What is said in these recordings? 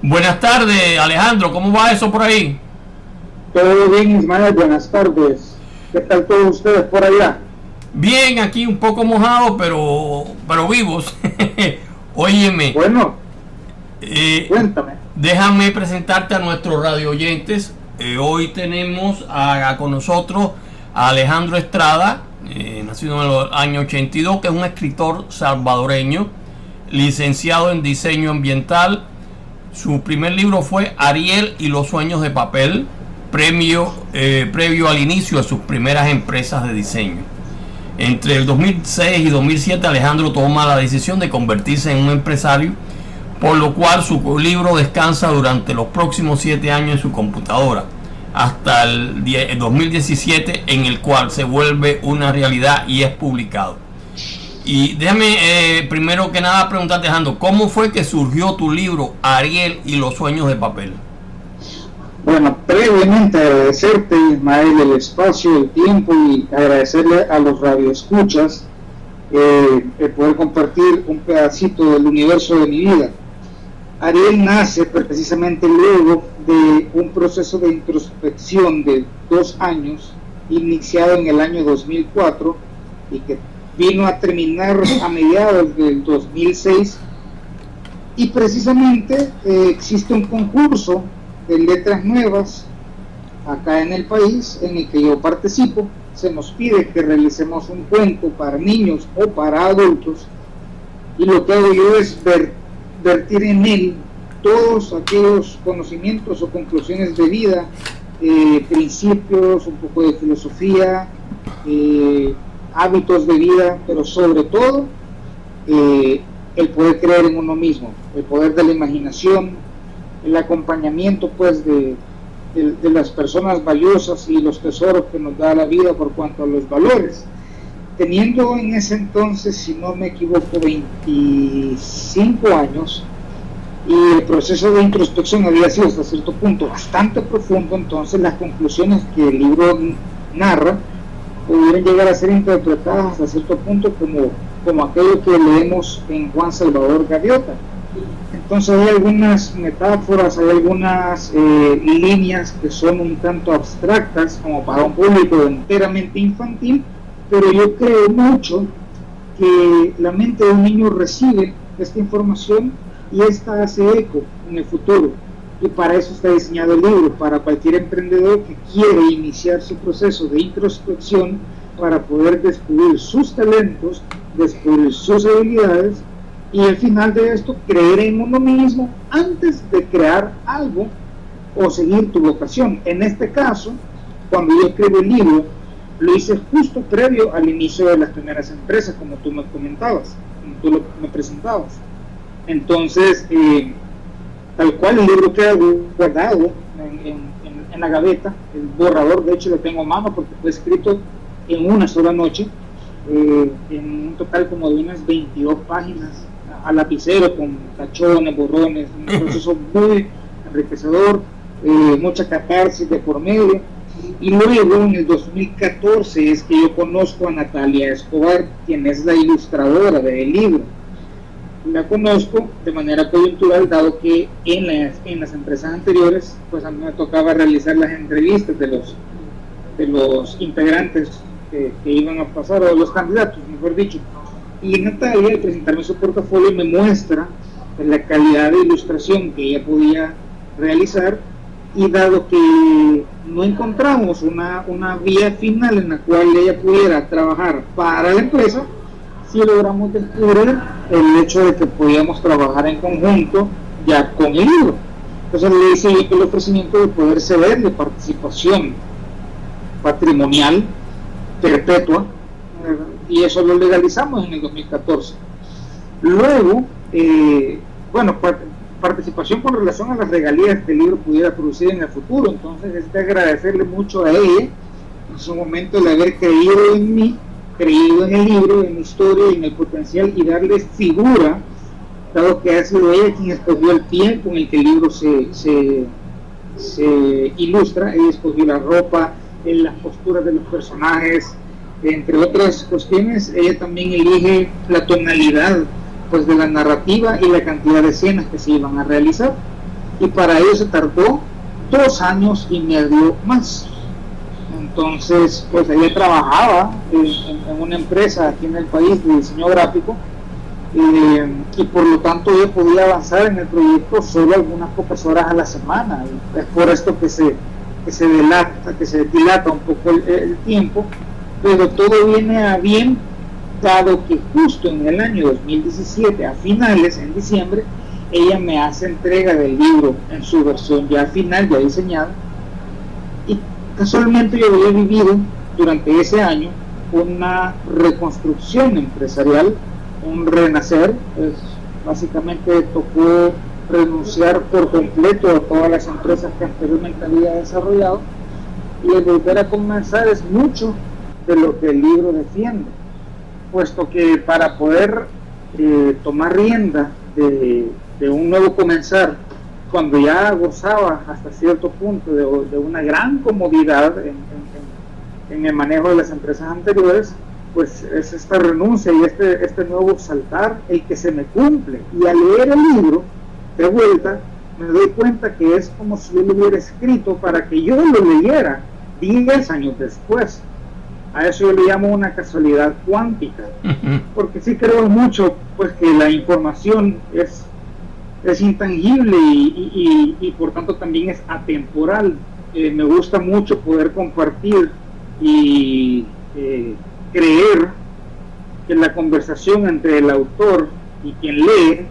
Buenas tardes, Alejandro, ¿cómo va eso por ahí? Todo bien, Ismael, buenas tardes. ¿Qué tal todos ustedes por allá? Bien, aquí un poco mojado, pero vivos. Óyeme, Bueno, eh, cuéntame. déjame presentarte a nuestros radio oyentes. Hoy tenemos con nosotros a Alejandro Estrada, nacido en el año 82, que es un escritor salvadoreño, licenciado en diseño ambiental. Su primer libro fue Ariel y los sueños de papel, previo al inicio de sus primeras empresas de diseño. Entre el 2006 y 2007 Alejandro toma la decisión de convertirse en un empresario, por lo cual su libro descansa durante los próximos 7 años en su computadora, hasta el 2017, en el cual se vuelve una realidad y es publicado. Y déjame primero que nada preguntarte, Alejandro, ¿cómo fue que surgió tu libro Ariel y los sueños de papel? Bueno, previamente agradecerte, Ismael, el espacio, el tiempo y agradecerle a los radioescuchas el poder compartir un pedacito del universo de mi vida. Ariel nace precisamente luego de un proceso de introspección de 2 años, iniciado en el año 2004 y que vino a terminar a mediados del 2006, y precisamente existe un concurso de letras nuevas acá en el país en el que yo participo. Se nos pide que realicemos un cuento para niños o para adultos, y lo que hago yo es vertir en él todos aquellos conocimientos o conclusiones de vida, principios, un poco de filosofía, hábitos de vida, pero sobre todo el poder creer en uno mismo, el poder de la imaginación, el acompañamiento pues de las personas valiosas y los tesoros que nos da la vida por cuanto a los valores. Teniendo en ese entonces, si no me equivoco, 25 años, y el proceso de introspección había sido hasta cierto punto bastante profundo, entonces las conclusiones que el libro narra pudieron llegar a ser interpretadas hasta cierto punto como aquello que leemos en Juan Salvador Gaviota. Entonces hay algunas metáforas, hay algunas líneas que son un tanto abstractas como para un público enteramente infantil, pero yo creo mucho que la mente de un niño recibe esta información y esta hace eco en el futuro, y para eso está diseñado el libro, para cualquier emprendedor que quiere iniciar su proceso de introspección para poder descubrir sus talentos, descubrir sus habilidades, y al final de esto creer en uno mismo antes de crear algo o seguir tu vocación. En este caso, cuando yo escribí el libro, lo hice justo previo al inicio de las primeras empresas, como tú me comentabas, como tú me presentabas. Entonces, tal cual el libro queda guardado en la gaveta. El borrador, de hecho, lo tengo a mano porque fue escrito en una sola noche, en un total como de unas 22 páginas a lapicero, con tachones, borrones, un proceso muy enriquecedor, mucha catarsis de por medio. Y luego en el 2014 es que yo conozco a Natalia Escobar, quien es la ilustradora del libro. La conozco de manera coyuntural, dado que en las empresas anteriores pues a mí me tocaba realizar las entrevistas de los integrantes que iban a pasar, o de los candidatos, mejor dicho. Y Natalia, al presentarme su portafolio, me muestra la calidad de ilustración que ella podía realizar, y dado que no encontramos una vía final en la cual ella pudiera trabajar para la empresa, sí logramos descubrir el hecho de que podíamos trabajar en conjunto ya con el libro. Entonces le hice el ofrecimiento de poder ceder de participación patrimonial perpetua, y eso lo legalizamos en el 2014. Luego, participación con relación a las regalías que el libro pudiera producir en el futuro. Entonces es de agradecerle mucho a ella en su momento el haber creído en mí, creído en el libro, en mi historia y en el potencial, y darle figura, dado que ha sido ella quien escogió el tiempo en el que el libro se ilustra. Ella escogió la ropa, en las posturas de los personajes, entre otras cuestiones. Ella también elige la tonalidad pues de la narrativa y la cantidad de escenas que se iban a realizar. y para ello se tardó 2 años y medio más. Entonces, pues ella trabajaba en una empresa aquí en el país de diseño gráfico, y por lo tanto ella podía avanzar en el proyecto solo algunas pocas horas a la semana, y es por esto que se dilata un poco el tiempo, pero todo viene a bien, dado que justo en el año 2017, a finales, en diciembre, ella me hace entrega del libro en su versión ya final, ya diseñada, y casualmente yo había vivido durante ese año una reconstrucción empresarial, un renacer. Pues básicamente tocó renunciar por completo a todas las empresas que anteriormente había desarrollado, y el volver a comenzar es mucho de lo que el libro defiende, puesto que para poder tomar rienda de un nuevo comenzar, cuando ya gozaba hasta cierto punto de una gran comodidad en el manejo de las empresas anteriores, pues es esta renuncia y este nuevo saltar el que se me cumple. Y al leer el libro de vuelta me doy cuenta que es como si yo lo hubiera escrito para que yo lo leyera 10 años después. A eso yo le llamo una casualidad cuántica, porque sí creo mucho pues que la información es intangible y por tanto también es atemporal. Me gusta mucho poder compartir y creer que la conversación entre el autor y quien lee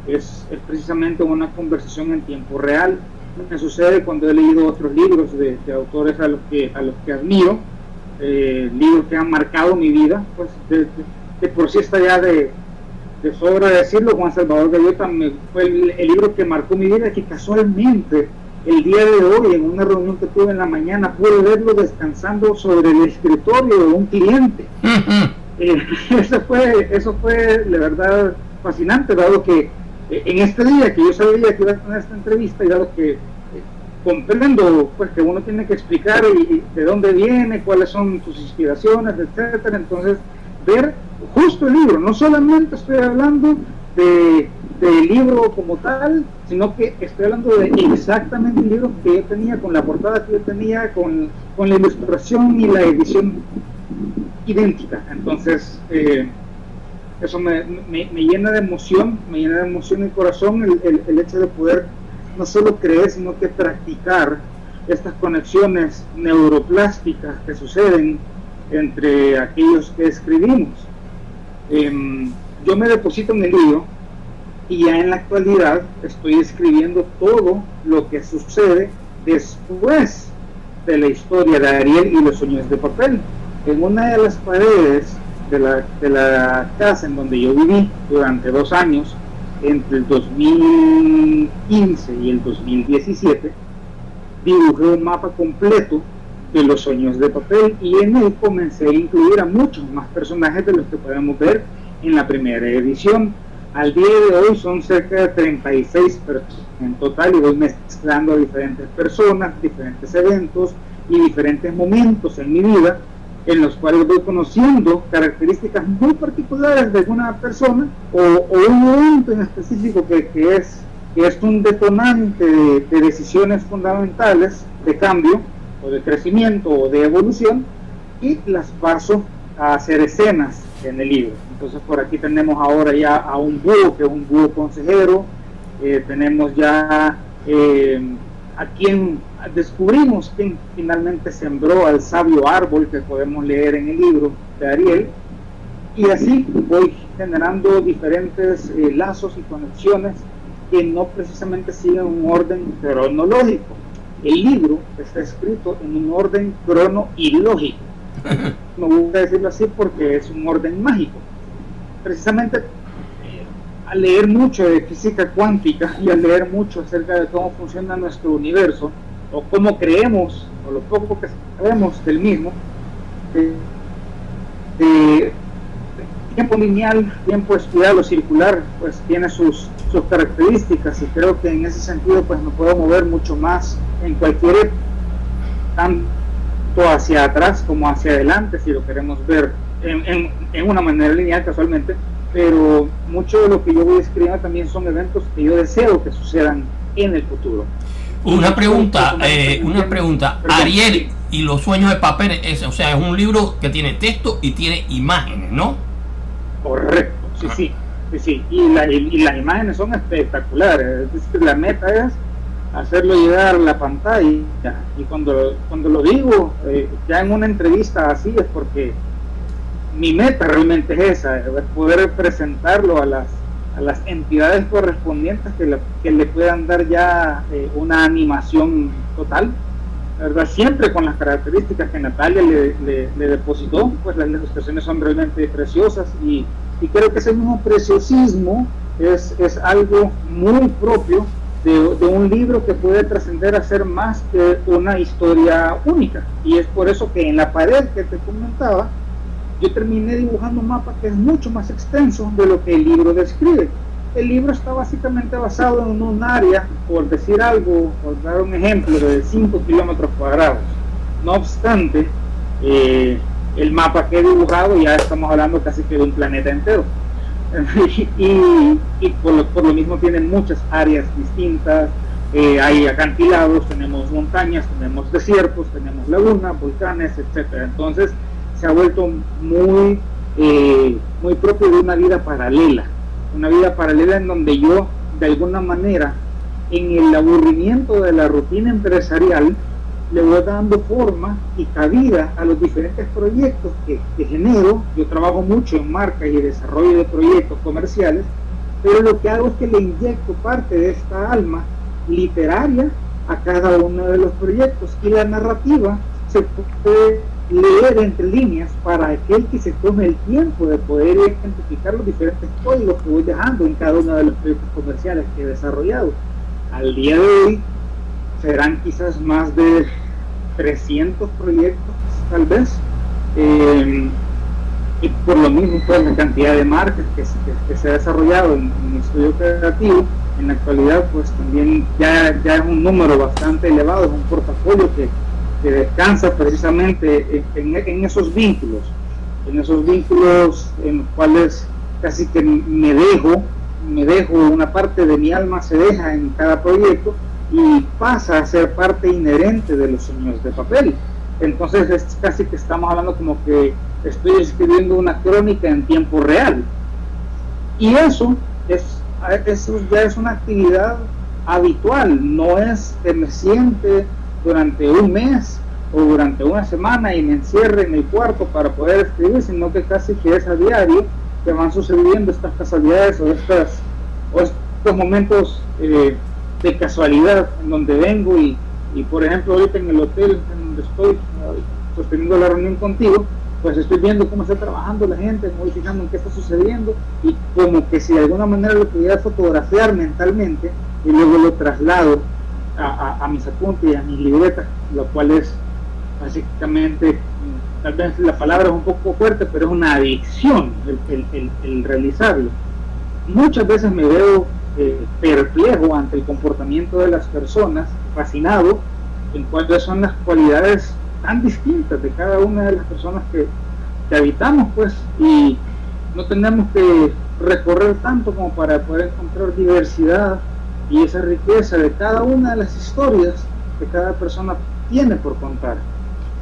es precisamente una conversación en tiempo real. Me sucede cuando he leído otros libros de autores a los que admiro, libros que han marcado mi vida, pues de por sí está ya de sobra decirlo. Juan Salvador Gallota fue el libro que marcó mi vida, que casualmente el día de hoy, en una reunión que tuve en la mañana, pude verlo descansando sobre el escritorio de un cliente. Eso fue de verdad fascinante, dado que en este día que yo sabía que iba a tener esta entrevista, y dado que comprendo pues que uno tiene que explicar y de dónde viene, cuáles son sus inspiraciones, etcétera. Entonces, ver justo el libro, no solamente estoy hablando del libro como tal, sino que estoy hablando de exactamente el libro que yo tenía, con la portada que yo tenía, con la ilustración y la edición idéntica. Entonces, eso me llena de emoción, el corazón, el hecho de poder no solo creer, sino que practicar estas conexiones neuroplásticas que suceden entre aquellos que escribimos. Yo me deposito en el libro y ya en la actualidad estoy escribiendo todo lo que sucede después de la historia de Ariel y los sueños de papel. En una de las paredes de la casa en donde yo viví durante 2 años, entre el 2015 y el 2017, dibujé un mapa completo de los sueños de papel, y en él comencé a incluir a muchos más personajes de los que podemos ver en la primera edición. Al día de hoy son cerca de 36 personas en total, y voy mezclando a diferentes personas, diferentes eventos y diferentes momentos en mi vida, en los cuales voy conociendo características muy particulares de una persona o un evento en específico que es un detonante de decisiones fundamentales de cambio o de crecimiento o de evolución, y las paso a hacer escenas en el libro. Entonces, por aquí tenemos ahora ya a un búho, que es un búho consejero. Tenemos ya a quien descubrimos quién finalmente sembró al sabio árbol que podemos leer en el libro de Ariel, y así voy generando diferentes lazos y conexiones que no precisamente siguen un orden cronológico. El libro está escrito en un orden cronoilógico. Me gusta decirlo así porque es un orden mágico. Precisamente al leer mucho de física cuántica y al leer mucho acerca de cómo funciona nuestro universo, o cómo creemos, o lo poco que sabemos del mismo, tiempo lineal, tiempo espiral o circular, pues tiene sus características, y creo que en ese sentido pues me puedo mover mucho más en cualquier época, tanto hacia atrás como hacia adelante, si lo queremos ver en una manera lineal casualmente, pero mucho de lo que yo voy escribiendo también son eventos que yo deseo que sucedan en el futuro. Una pregunta, Ariel y los sueños de papel, es un libro que tiene texto y tiene imágenes, ¿no? Correcto, sí. Y las imágenes son espectaculares. La meta es hacerlo llegar a la pantalla, y cuando lo digo ya en una entrevista así, es porque mi meta realmente es esa, es poder presentarlo a las entidades correspondientes que le puedan dar ya una animación total, ¿verdad? Siempre con las características que Natalia le depositó, pues las ilustraciones son realmente preciosas, y creo que ese mismo preciosismo es algo muy propio de un libro que puede trascender a ser más que una historia única. Y es por eso que en la pared que te comentaba, yo terminé dibujando un mapa que es mucho más extenso de lo que el libro describe. El libro está básicamente basado en un área, por decir algo, por dar un ejemplo, de 5 kilómetros cuadrados. No obstante, el mapa que he dibujado ya estamos hablando casi que de un planeta entero. y por lo mismo tienen muchas áreas distintas. Hay acantilados, tenemos montañas, tenemos desiertos, tenemos lagunas, volcanes, etcétera. Entonces se ha vuelto muy propio de una vida paralela en donde yo, de alguna manera, en el aburrimiento de la rutina empresarial, le voy dando forma y cabida a los diferentes proyectos que genero. Yo trabajo mucho en marca y desarrollo de proyectos comerciales, pero lo que hago es que le inyecto parte de esta alma literaria a cada uno de los proyectos, y la narrativa se puede leer entre líneas para aquel que se tome el tiempo de poder identificar los diferentes códigos que voy dejando en cada uno de los proyectos comerciales que he desarrollado. Al día de hoy serán quizás más de 300 proyectos, tal vez, y por lo mismo, pues, la cantidad de marcas que se ha desarrollado en mi estudio creativo en la actualidad, pues también ya es un número bastante elevado, es un portafolio que descansa precisamente en esos vínculos en los cuales casi que me dejo una parte de mi alma, se deja en cada proyecto y pasa a ser parte inherente de los sueños de papel. Entonces es casi que estamos hablando como que estoy escribiendo una crónica en tiempo real, y eso ya es una actividad habitual. No es que me siente durante un mes o durante una semana y me encierre en el cuarto para poder escribir, sino que casi que es a diario que van sucediendo estas casualidades o estos momentos de casualidad en donde vengo y por ejemplo ahorita en el hotel en donde estoy sosteniendo la reunión contigo, pues estoy viendo cómo está trabajando la gente, me voy fijando en qué está sucediendo, y como que si de alguna manera lo pudiera fotografiar mentalmente y luego lo traslado a mis apuntes y a mis libretas, lo cual es básicamente, tal vez la palabra es un poco fuerte, pero es una adicción el realizarlo. Muchas veces me veo perplejo ante el comportamiento de las personas, fascinado en cuáles son las cualidades tan distintas de cada una de las personas que habitamos, pues, y no tenemos que recorrer tanto como para poder encontrar diversidad y esa riqueza de cada una de las historias que cada persona tiene por contar.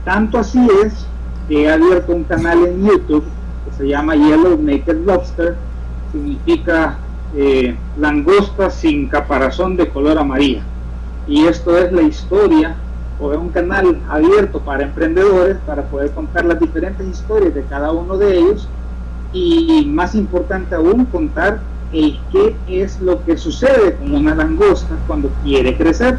Tanto así es que he abierto un canal en YouTube que se llama Yellow Naked Lobster, significa langosta sin caparazón de color amarillo, y esto es la historia, o es un canal abierto para emprendedores para poder contar las diferentes historias de cada uno de ellos, y más importante aún, contar el qué es lo que sucede con una langosta cuando quiere crecer.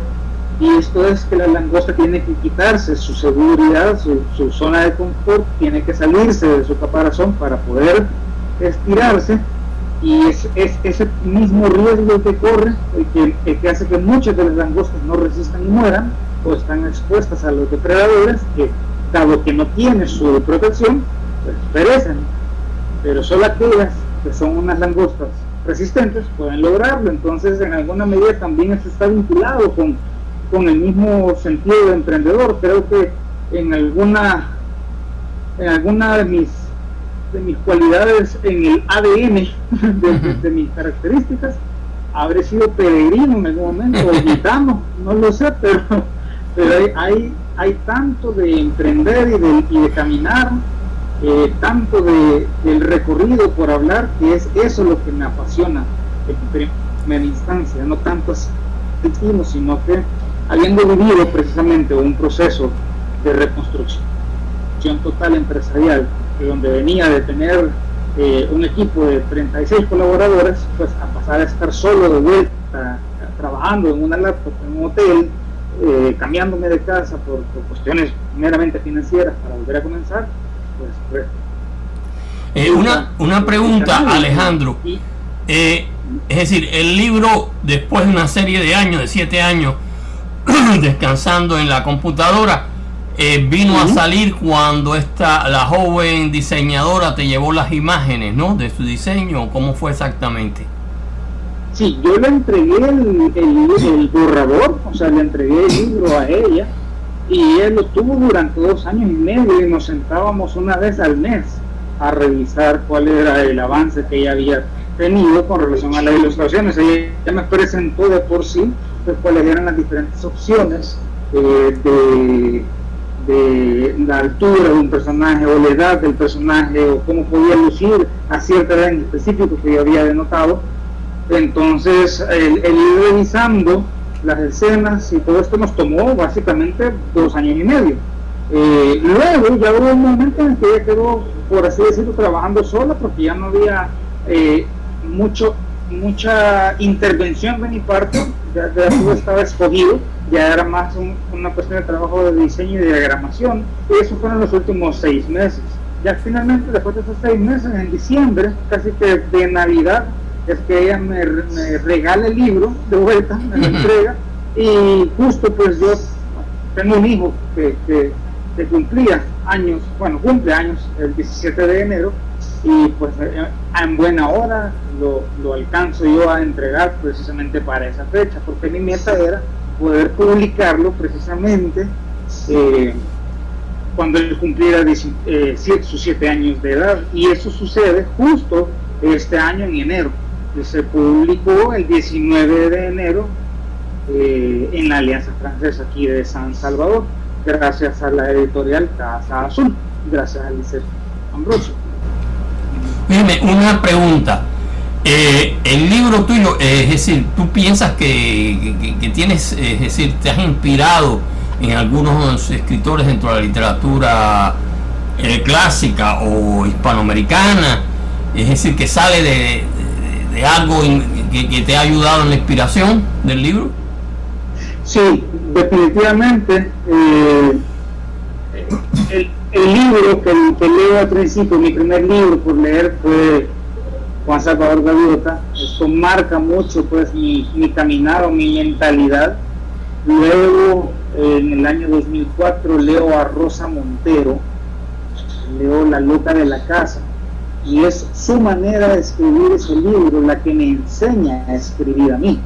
Y esto es que la langosta tiene que quitarse su seguridad, su zona de confort, tiene que salirse de su caparazón para poder estirarse, y es ese mismo riesgo que corre el que hace que muchas de las langostas no resistan y mueran, o están expuestas a los depredadores que, dado que no tienen su protección, pues perecen. Pero solo aquellas que son unas langostas resistentes pueden lograrlo. Entonces, en alguna medida también eso está vinculado con el mismo sentido de emprendedor. Creo que en alguna de mis cualidades, en el ADN de mis características, habré sido peregrino en algún momento, o gitano, no lo sé, pero hay tanto de emprender y de caminar, tanto del recorrido por hablar, que es eso lo que me apasiona en primera instancia, no tanto así, sino que habiendo vivido precisamente un proceso de reconstrucción total empresarial, donde venía de tener un equipo de 36 colaboradores, pues a pasar a estar solo de vuelta, trabajando en una laptop, en un hotel, cambiándome de casa por cuestiones meramente financieras para volver a comenzar, pues una pregunta, Alejandro. Es decir, el libro, después de una serie de años, de 7 años, descansando en la computadora, vino a salir cuando la joven diseñadora te llevó las imágenes, ¿no?, de su diseño. ¿Cómo fue exactamente? Sí, yo le entregué el borrador, o sea, le entregué el libro a ella, y él lo tuvo durante 2 años y medio, y nos sentábamos una vez al mes a revisar cuál era el avance que ella había tenido con relación a las ilustraciones. Ella me presentó de por sí pues cuáles eran las diferentes opciones de la altura de un personaje, o la edad del personaje, o cómo podía lucir a cierta edad en específico que yo había denotado. Entonces el ir revisando las escenas y todo esto nos tomó básicamente 2 años y medio. Luego ya hubo un momento en el que ella quedó, por así decirlo, trabajando sola, porque ya no había mucha intervención de mi parte, ya todo estaba escogido, ya era más una cuestión de trabajo de diseño y diagramación, y eso fueron los últimos 6 meses. Ya finalmente, después de esos 6 meses, en diciembre, casi que de Navidad, es que ella me regala el libro de vuelta, me lo entrega, y justo pues yo tengo un hijo que cumple años el 17 de enero, y pues en buena hora lo alcanzo yo a entregar precisamente para esa fecha, porque mi meta era poder publicarlo precisamente cuando él cumpliera sus 7 años de edad, y eso sucede justo este año en enero. Se publicó el 19 de enero en la Alianza Francesa aquí de San Salvador, gracias a la editorial Casa Azul, gracias a Liceo Ambrosio. Dime, una pregunta. El libro tuyo, es decir, tú piensas que tienes, es decir, te has inspirado en algunos escritores dentro de la literatura clásica o hispanoamericana, es decir, que sale de algo que te ha ayudado en la inspiración del libro. Sí, definitivamente. El libro que leo al principio, mi primer libro por leer, fue Juan Salvador Gaviota. Esto marca mucho pues mi caminar o mi mentalidad. Luego, en el año 2004, leo a Rosa Montero, leo La loca de la casa, y es su manera de escribir ese libro la que me enseña a escribir a mí.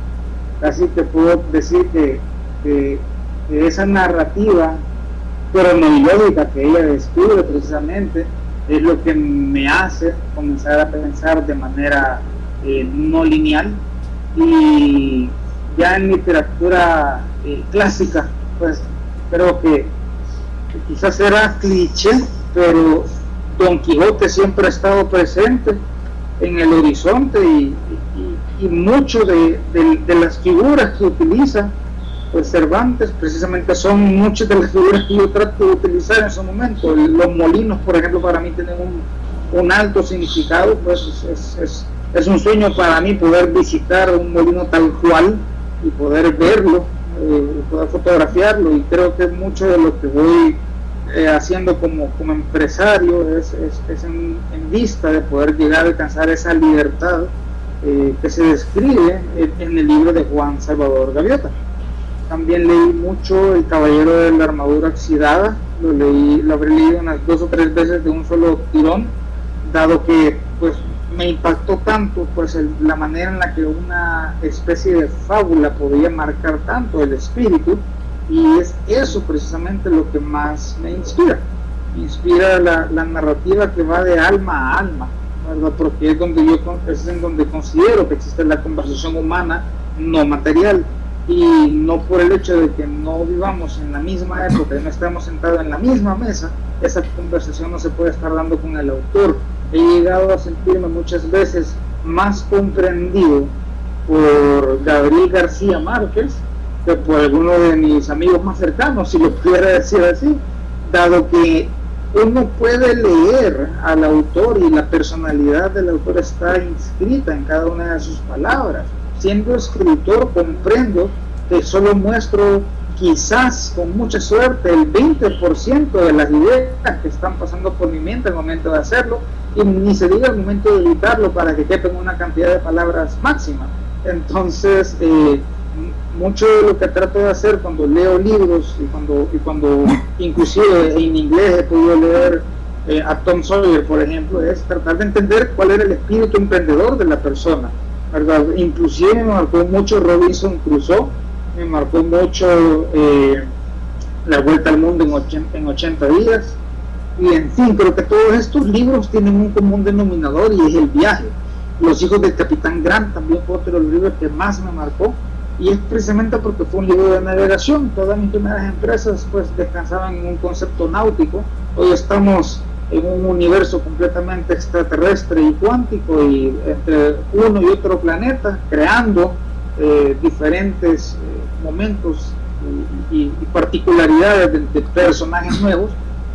Casi te puedo decir que esa narrativa cronológica que ella describe precisamente es lo que me hace comenzar a pensar de manera no lineal. Y ya en literatura clásica, pues creo que quizás era cliché, pero Don Quijote siempre ha estado presente en el horizonte, y mucho de las figuras que utiliza pues Cervantes precisamente son muchas de las figuras que yo trato de utilizar en su momento. Los molinos, por ejemplo, para mí tienen un alto significado, pues es un sueño para mí poder visitar un molino tal cual y poder verlo, poder fotografiarlo, y creo que mucho de lo que voy haciendo como empresario es en vista de poder llegar a alcanzar esa libertad que se describe en el libro de Juan Salvador Gaviota. También leí mucho El Caballero de la Armadura Oxidada, lo habré leído unas 2 o 3 veces de un solo tirón, dado que pues me impactó tanto pues la manera en la que una especie de fábula podía marcar tanto el espíritu, y es eso precisamente lo que más me inspira la narrativa que va de alma a alma, ¿verdad? Porque es en donde considero que existe la conversación humana no material, y no por el hecho de que no vivamos en la misma época y no estemos sentados en la misma mesa, esa conversación no se puede estar dando con el autor. He llegado a sentirme muchas veces más comprendido por Gabriel García Márquez que por alguno de mis amigos más cercanos, si lo pudiera decir así, dado que uno puede leer al autor y la personalidad del autor está inscrita en cada una de sus palabras. Siendo escritor, comprendo que solo muestro, quizás con mucha suerte, el 20% de las ideas que están pasando por mi mente al momento de hacerlo, y ni se diga al momento de editarlo para que quepan una cantidad de palabras máxima. Entonces, mucho de lo que trato de hacer cuando leo libros y cuando inclusive en inglés he podido leer a Tom Sawyer, por ejemplo, es tratar de entender cuál era el espíritu emprendedor de la persona, ¿verdad? Inclusive me marcó mucho Robinson Crusoe, me marcó mucho La Vuelta al Mundo en 80 días, y en fin, creo que todos estos libros tienen un común denominador, y es el viaje. Los hijos del Capitán Grant también fue otro de los libros que más me marcó, y es precisamente porque fue un libro de navegación. Todas mis primeras empresas pues descansaban en un concepto náutico. Hoy estamos en un universo completamente extraterrestre y cuántico, y entre uno y otro planeta, creando diferentes momentos y particularidades de personajes nuevos,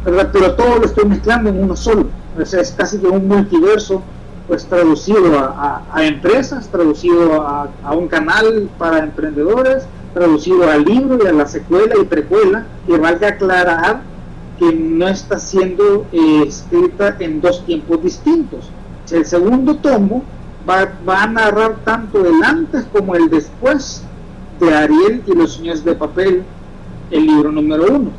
¿verdad? Pero todo lo estoy mezclando en uno solo. O sea, es casi que un multiverso, pues traducido a empresas, traducido a un canal para emprendedores, traducido al libro y a la secuela y precuela, que valga aclarar que no está siendo escrita en dos tiempos distintos. El segundo tomo va a narrar tanto el antes como el después de Ariel y los sueños de papel, el libro número 1.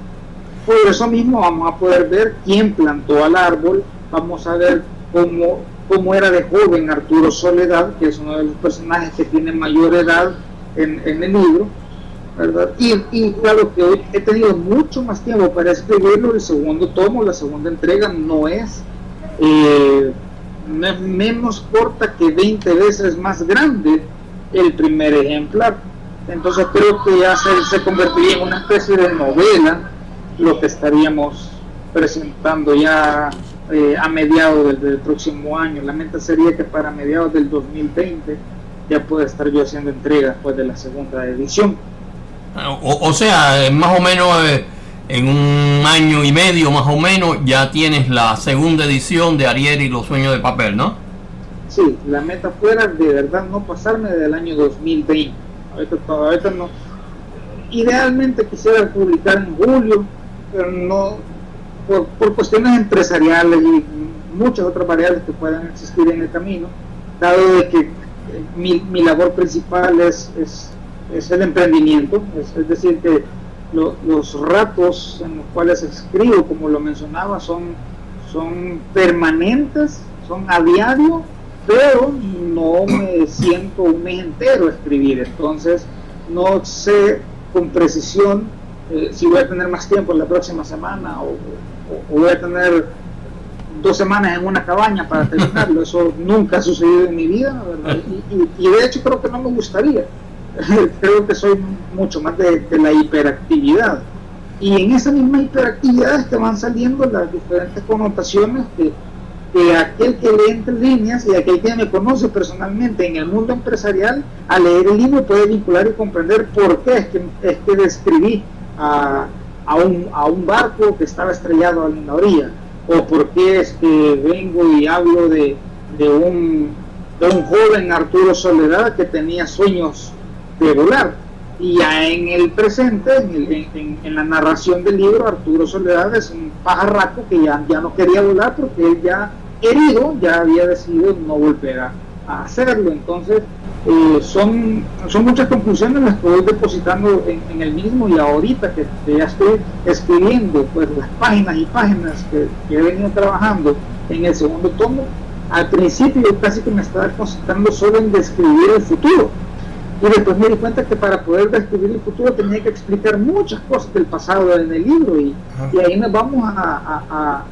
Por eso mismo vamos a poder ver quién plantó al árbol, vamos a ver cómo era de joven Arturo Soledad, que es uno de los personajes que tiene mayor edad en el libro, ¿verdad? Y claro que hoy he tenido mucho más tiempo para escribirlo. El segundo tomo, la segunda entrega, no es menos corta que 20 veces más grande el primer ejemplar. Entonces creo que ya se convertiría en una especie de novela lo que estaríamos presentando ya a mediados del próximo año. La meta sería que para mediados del 2020 ya pueda estar yo haciendo entrega después de la segunda edición. O sea, más o menos en un año y medio más o menos ya tienes la segunda edición de Ariel y los sueños de papel, ¿no? Sí, la meta fuera de verdad no pasarme del año 2020. Ahorita no. Idealmente quisiera publicar en julio, pero no, por cuestiones empresariales y muchas otras variables que puedan existir en el camino, dado de que mi labor principal es el emprendimiento, es decir, que los ratos en los cuales escribo, como lo mencionaba, son permanentes, son a diario, pero no me siento un mes entero a escribir. Entonces no sé con precisión si voy a tener más tiempo la próxima semana o voy a tener 2 semanas en una cabaña para terminarlo. Eso nunca ha sucedido en mi vida, ¿verdad? Y de hecho creo que no me gustaría. Creo que soy mucho más de la hiperactividad, y en esa misma hiperactividad es que van saliendo las diferentes connotaciones que aquel que lee entre líneas y aquel que me conoce personalmente en el mundo empresarial, al leer el libro puede vincular y comprender por qué es que describí a un barco que estaba estrellado en la orilla, o por qué es que vengo y hablo de un joven Arturo Soledad que tenía sueños de volar. Y ya en el presente, en la narración del libro, Arturo Soledad es un pajarraco que ya no quería volar porque él, ya herido, ya había decidido no volver a hacerlo. Entonces son muchas conclusiones las que voy depositando en el mismo, y ahorita que ya estoy escribiendo pues las páginas y páginas que he venido trabajando en el segundo tomo, al principio yo casi que me estaba concentrando solo en describir el futuro, y después me di cuenta que para poder describir el futuro tenía que explicar muchas cosas del pasado en el libro, y ahí nos vamos a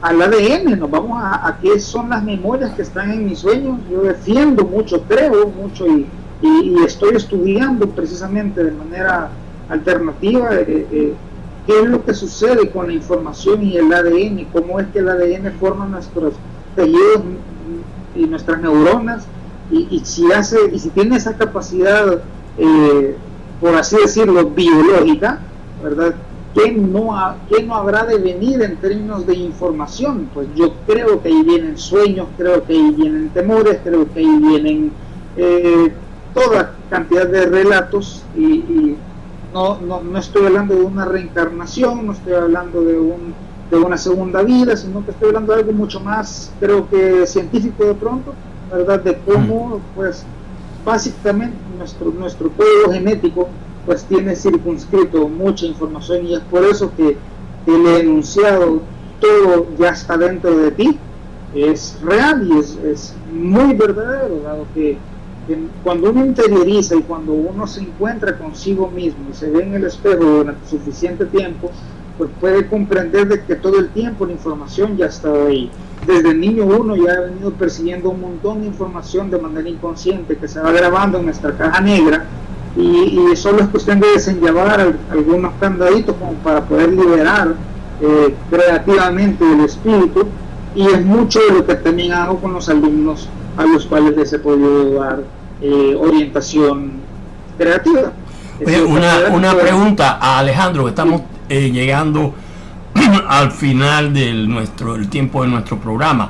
al ADN, nos vamos a qué son las memorias que están en mis sueños. Yo defiendo mucho, creo mucho y estoy estudiando precisamente de manera alternativa qué es lo que sucede con la información y el ADN, cómo es que el ADN forma nuestros tejidos y nuestras neuronas, y si tiene esa capacidad, por así decirlo, biológica, ¿verdad? ¿Qué no habrá de venir en términos de información? Pues yo creo que ahí vienen sueños, creo que ahí vienen temores, creo que ahí vienen toda cantidad de relatos, y no estoy hablando de una reencarnación, no estoy hablando de una segunda vida, sino que estoy hablando de algo mucho más, creo que científico de pronto, ¿verdad? De cómo, pues, básicamente nuestro código genético pues tiene circunscrito mucha información, y es por eso que el enunciado todo ya está dentro de ti, es real y es muy verdadero, dado que cuando uno interioriza y cuando uno se encuentra consigo mismo y se ve en el espejo durante suficiente tiempo, pues puede comprender de que todo el tiempo la información ya está ahí. Desde el niño uno ya ha venido persiguiendo un montón de información de manera inconsciente que se va grabando en nuestra caja negra, y solo es cuestión de desenllavar algunos candaditos como para poder liberar creativamente el espíritu, y es mucho de lo que también hago con los alumnos a los cuales les he podido dar orientación creativa. Oye, una pregunta a Alejandro, que estamos llegando al final del el tiempo de nuestro programa.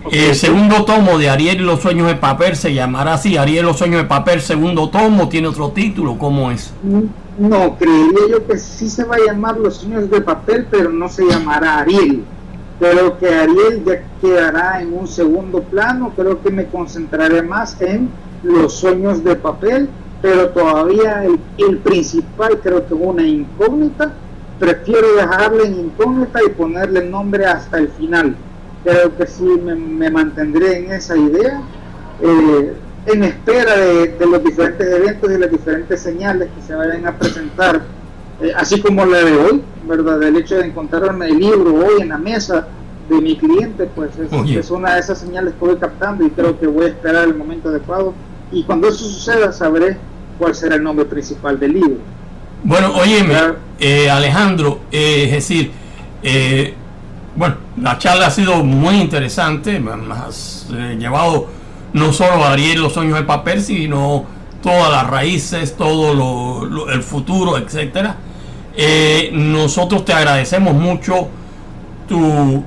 Okay. El segundo tomo de Ariel y los sueños de papel se llamará así, Ariel y los sueños de papel, segundo tomo, ¿tiene otro título? ¿Cómo es? No, creería yo que sí se va a llamar Los sueños de papel, pero no se llamará Ariel. Creo que Ariel ya quedará en un segundo plano, creo que me concentraré más en los sueños de papel, pero todavía el principal creo que es una incógnita. Prefiero dejarle en incógnita y ponerle nombre hasta el final. Creo que sí me mantendré en esa idea, en espera de los diferentes eventos y las diferentes señales que se vayan a presentar, así como la de hoy, ¿verdad? El hecho de encontrarme el libro hoy en la mesa de mi cliente, pues es una de esas señales que voy captando, y creo que voy a esperar el momento adecuado, y cuando eso suceda sabré cuál será el nombre principal del libro. Bueno, óyeme, Alejandro, es decir, bueno, la charla ha sido muy interesante, me has llevado no solo a Ariel los sueños de papel, sino todas las raíces, todo el futuro, etcétera. Nosotros te agradecemos mucho tu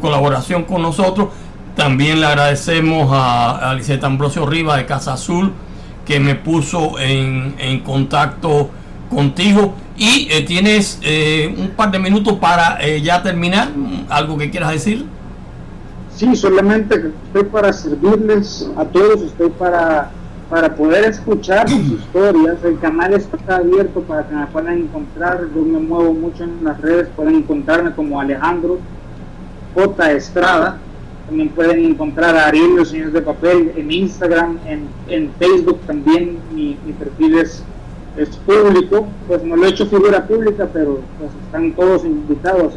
colaboración con nosotros. También le agradecemos a Lisette Ambrosio Rivas de Casa Azul, que me puso en contacto contigo, y tienes un par de minutos para ya terminar. ¿Algo que quieras decir? Sí, solamente estoy para servirles a todos, estoy para poder escuchar sus historias. El canal está abierto para que me puedan encontrar. Yo me muevo mucho en las redes, pueden encontrarme como Alejandro J. Estrada. También pueden encontrar a Ariel los sueños de papel en Instagram, en Facebook también. Mi perfil es público, pues no lo he hecho figura pública, pero pues están todos invitados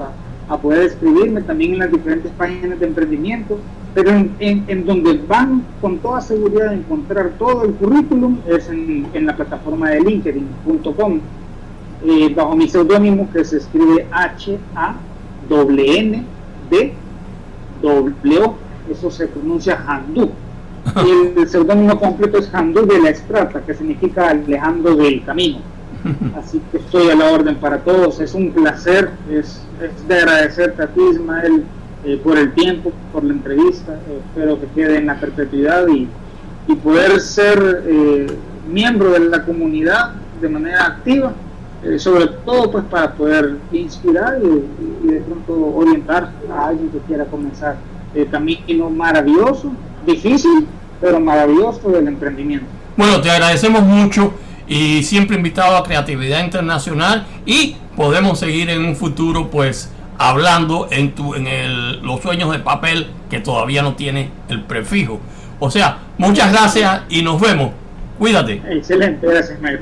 a poder escribirme también en las diferentes páginas de emprendimiento, pero en donde van con toda seguridad a encontrar todo el currículum es en la plataforma de linkedin.com, bajo mi seudónimo, que se escribe HANNDW, eso se pronuncia Handú. Y el seudónimo completo es Handú de la Estrata, que significa Alejandro del Camino. Así que estoy a la orden para todos. Es un placer, es de agradecerte a ti, Ismael, por el tiempo, por la entrevista. Espero que quede en la perpetuidad y poder ser miembro de la comunidad de manera activa, sobre todo pues para poder inspirar y de pronto orientar a alguien que quiera comenzar camino maravilloso, difícil, pero maravilloso del emprendimiento. Bueno, te agradecemos mucho, y siempre invitado a Creatividad Internacional, y podemos seguir en un futuro pues hablando los sueños de papel, que todavía no tiene el prefijo. O sea, muchas gracias y nos vemos. Cuídate. Excelente, gracias, Mario.